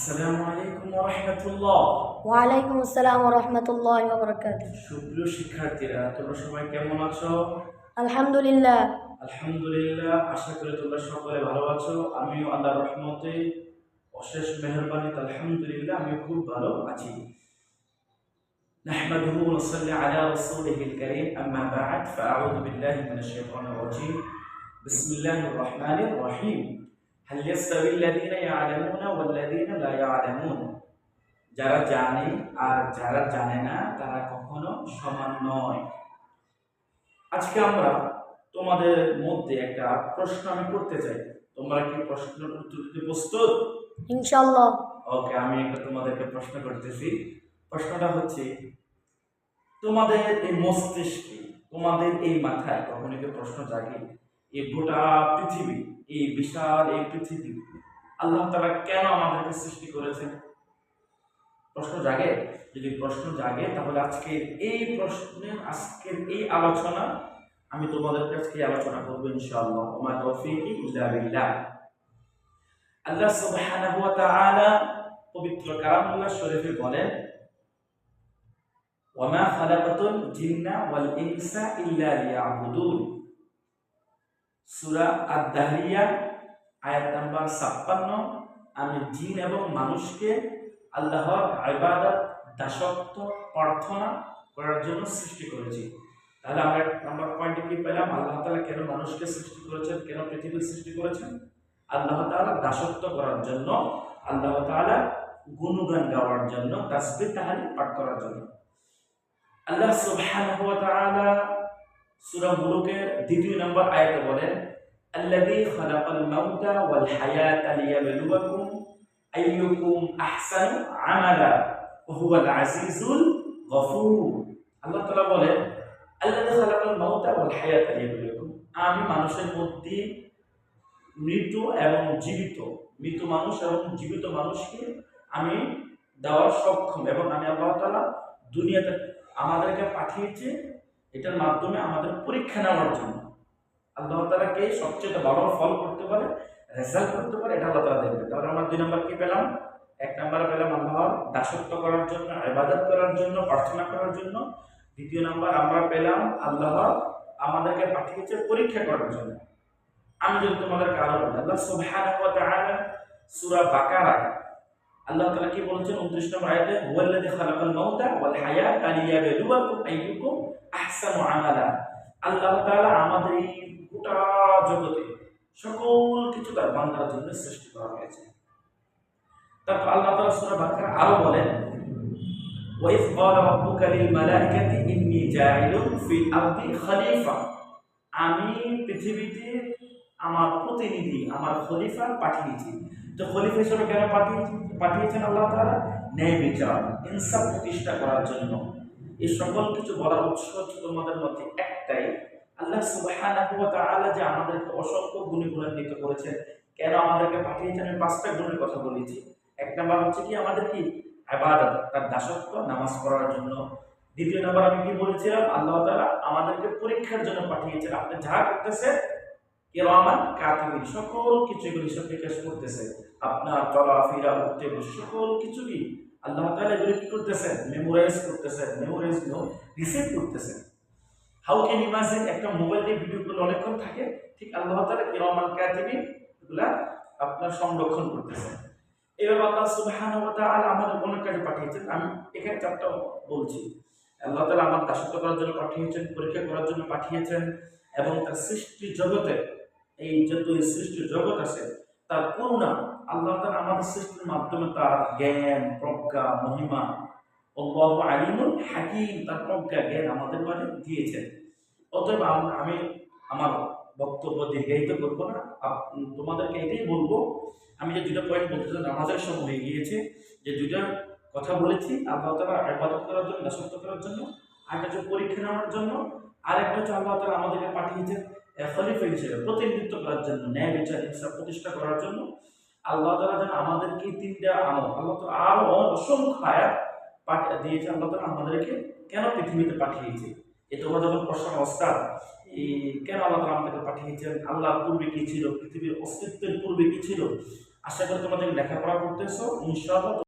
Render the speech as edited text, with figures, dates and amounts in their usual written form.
আসসালামু আলাইকুম ওয়া রাহমাতুল্লাহ। ওয়ালাইকুম আসসালাম ওয়া রাহমাতুল্লাহি ওয়া বারাকাতুহু। সুপ্রিয় শিক্ষার্থীরা, তোমরা সবাই কেমন আছো? আলহামদুলিল্লাহ। আলহামদুলিল্লাহ, আশা করি তোমরা সকলে ভালো আছো। আমিও আল্লাহর রহমতে অশেষ মেহেরবানিতে আলহামদুলিল্লাহ আমিও খুব ভালো আছি। নাহমাদুহু ওয়া নুসাল্লি আলা রাসূলিহিল কারীম, আম্মা বা'দ, ফাআউযু বিল্লাহি মিনাশ শাইতানির রাজীম। বিসমিল্লাহির রহমানির রহিম। হাল ইয়াস্তাবিল লাযীনা ইয়া'লামুনা ওয়াল লাযীনা লা ইয়া'লামুন। যারা জানে আর যারা জানে না তারা কখনো সমান নয়। আজকে আমরা তোমাদের মধ্যে একটা প্রশ্ন আমি করতে চাই। তোমরা কি প্রশ্নের উত্তর দিতে প্রস্তুত? ইনশাআল্লাহ। ওকে, আমি একটা তোমাদেরকে প্রশ্ন করতেছি। প্রশ্নটা হচ্ছে, তোমাদের এই মস্তিষ্কে, তোমাদের এই মাথায় কখনো কি প্রশ্ন জাগে, এই গোটা পৃথিবী, এই বিশাল এই পৃথিবী আল্লাহ তাআলা কেন আমাদেরকে সৃষ্টি করেছেন? প্রশ্ন জাগে? যদি প্রশ্ন জাগে তাহলে আজকের এই আলোচনা আমি তোমাদের কাছে আলোচনা করবো ইনশাআল্লাহ। ওয়া মা তাওফীকি ইল্লা বিল্লাহ। আল্লাহ সুবহানাহু ওয়া তাআলা পবিত্র কালামুল্লাহ শরীফে বলেন, ওয়া মা খালাকাতুল জিন্না ওয়াল ইনসা ইল্লা লিয়াবুদুন। সূরা আদ-দাহরিয়া আয়াত নাম্বার 56। আমি জিন এবং মানুষকে আল্লাহর ইবাদত, দাসত্ব, প্রার্থনা করার জন্য সৃষ্টি করেছি। তাহলে আমরা নাম্বার পয়েন্টে কি পেলাম? আল্লাহ তাআলা কেন মানুষকে সৃষ্টি করেছেন, কেন পৃথিবী সৃষ্টি করেছেন? আল্লাহ তাআলা দাসত্ব করার জন্য, আল্লাহ তাআলা গুণগান গাওয়ার জন্য, তাসবিহ তাহলিল পাঠ করার জন্য। আল্লাহ সুবহানাহু ওয়া তাআলা সূরা মুলুকের 2 নম্বর আয়াতে বলেন, আল্লাযী খালাকাল মাউতা ওয়াল হায়াতা লিয়াবলুয়াকুম আইয়ুকুম আহসানু আমালা ওয়া হুয়াল আজিজুল গফুর। আল্লাহ তাআলা বলেন, আল্লাযী খালাকাল মাউতা ওয়াল হায়াতা লিয়াবলুয়াকুম, আমি মানুষের মধ্যে মৃত মানুষ এবং জীবিত মানুষকে আমি দেওয়ার সক্ষম, এবং আমি আল্লাহ তাআলা দুনিয়াতে আমাদেরকে পাঠিয়েছি এটার মাধ্যমে আমাদের পরীক্ষা নেওয়ার জন্য। আল্লাহ তাআলা কে সবচেয়ে ভালো ফল করতে পারে, রেজাল্ট করতে পারে, এটা আল্লাহ তাআলা দেখবে। তাহলে আমরা 2 নম্বর কি পেলাম? 1 নম্বরে পেলাম আল্লাহর দাসত্ব করার জন্য, ইবাদত করার জন্য, প্রার্থনা করার জন্য। 2 নম্বর আমরা পেলাম আল্লাহ আমাদেরকে পাঠিয়েছে পরীক্ষা করার জন্য। আমি যদি তোমাদেরকে আরো বলি, আল্লাহ সুবহানাহু ওয়া তাআলা সূরা বাকারা আল্লাহ তাআলা কি বলেছেন 29 নম্বর আয়াতে, হুয়াল্লাযী খালাকাল মাউতা ওয়াল হায়াতা লিয়াবলুয়াকুম আইয়ুকুম আহসানু আমালা। আল্লাহ তাআলা আমাদের এই গোটা জগতে সকল কিছু তার বান্দার জন্য সৃষ্টি করা হয়েছে। তারপর আল্লাহ তাআলা সূরা বাকারা আরো বলেন, ওয়া ইয ক্বালা রাব্বুকা লিল মালাইকাতি ইন্নী জাইলুন ফিল আরদি খলিফা। আমি পৃথিবীতে আমার প্রতিনিধি, আমার খলিফা পাঠিয়েছি। তো খলিফা হিসেবে কেন পাঠিয়েছেন আল্লাহ তাআলা? ন্যায় বিচার, ইনসাফ প্রতিষ্ঠা করার জন্য। এই সকল কিছু বলার উৎস তোমাদের মধ্যে একটাই, আল্লাহ সুবহানাহু ওয়া তাআলা যে আমাদেরকে অসংখ্য গুণে গুণান্বিত করেছেন। কেন আমাদেরকে পাঠিয়েছেন? আমি 5টা গুণের কথা বলেছি। 1 নাম্বার হচ্ছে কি আমাদের কি ইবাদত, তার দাসত্ব, নামাজ পড়ার জন্য। 2 নাম্বার আমি কি বলেছিলাম? আল্লাহ তাআলা আমাদেরকে পরীক্ষার জন্য পাঠিয়েছেন। আপনি যা করতেছেন কিরামান কাতিবিন, সকল কিছু এগুলো হিসাব নিকাশ করতেছে। আপনার চলাফেরা, উঠতে বসে সকল কিছু কি আল্লাহ তাআলা এগুলো কি করতেছেন? মেমোরাইজ করতেছেন, রিসিভ করতেছেন। হাউ ক্যান ইমাজিন, একটা মোবাইল দিয়ে ভিডিও করলে অনেকক্ষণ থাকে, ঠিক আল্লাহ তাআলা কিরামান কাতিবিন এগুলা আপনার সংরক্ষণ করতেছেন। এভাবে আল্লাহ সুবহানাহু ওয়া তাআলা আমাদের অনেক কাজে পাঠিয়েছেন। আমি এখানে 4টা বলছি। আল্লাহ তাআলা আমার দাসত্ব করার জন্য পাঠিয়েছেন, পরীক্ষা করার জন্য পাঠিয়েছেন, এবং তার সৃষ্টি জগতে, এই যত সৃষ্টি জগৎ আছে তার করুণা, আল্লাহ তাআলা আমাদের সৃষ্টির মাধ্যমে তার জ্ঞান, প্রজ্ঞা, মহিমা, আল্লাহু আলিমুল হাকিম, তার প্রজ্ঞা জ্ঞান আমাদের মাঝে দিয়েছেন। অতএব আমি আমার বক্তব্য দীর্ঘায়িত করবো না, তোমাদেরকে এটাই বলবো। আমি যে 2টা পয়েন্ট বলতে চাই, নামাজের সময় হয়ে গিয়েছে, যে 2টা কথা বলেছি, আল্লাহ তাআলা ইবাদত করার জন্য, দাসত্ব করার জন্য, আরেকটা হচ্ছে পরীক্ষা নেওয়ার জন্য, আরেকটা হচ্ছে আল্লাহ তাআলা আমাদেরকে পাঠিয়েছেন খলিফা হিসেবে প্রতিনিধিত্ব করার জন্য, ন্যায় বিচার, ইনসাফ প্রতিষ্ঠা করার জন্য। আল্লাহ তাআলা যেন আমাদেরকে 3টা আমল, আল্লাহ তাআলা আরো অসংখ্য আয়াত দিয়েছে। আল্লাহ তাআলা আমাদেরকে কেন পৃথিবীতে পাঠিয়েছে? তোমরা যখন প্রশ্ন ওস্তাদ কেন আল্লাহ তাআলা আমাদেরকে পাঠিয়েছেন, আল্লাহর পূর্বে কি ছিল, পৃথিবীর অস্তিত্বের পূর্বে কি ছিল, আশা করি তোমাদের লেখাপড়া করতেছো ইনশাআল্লাহ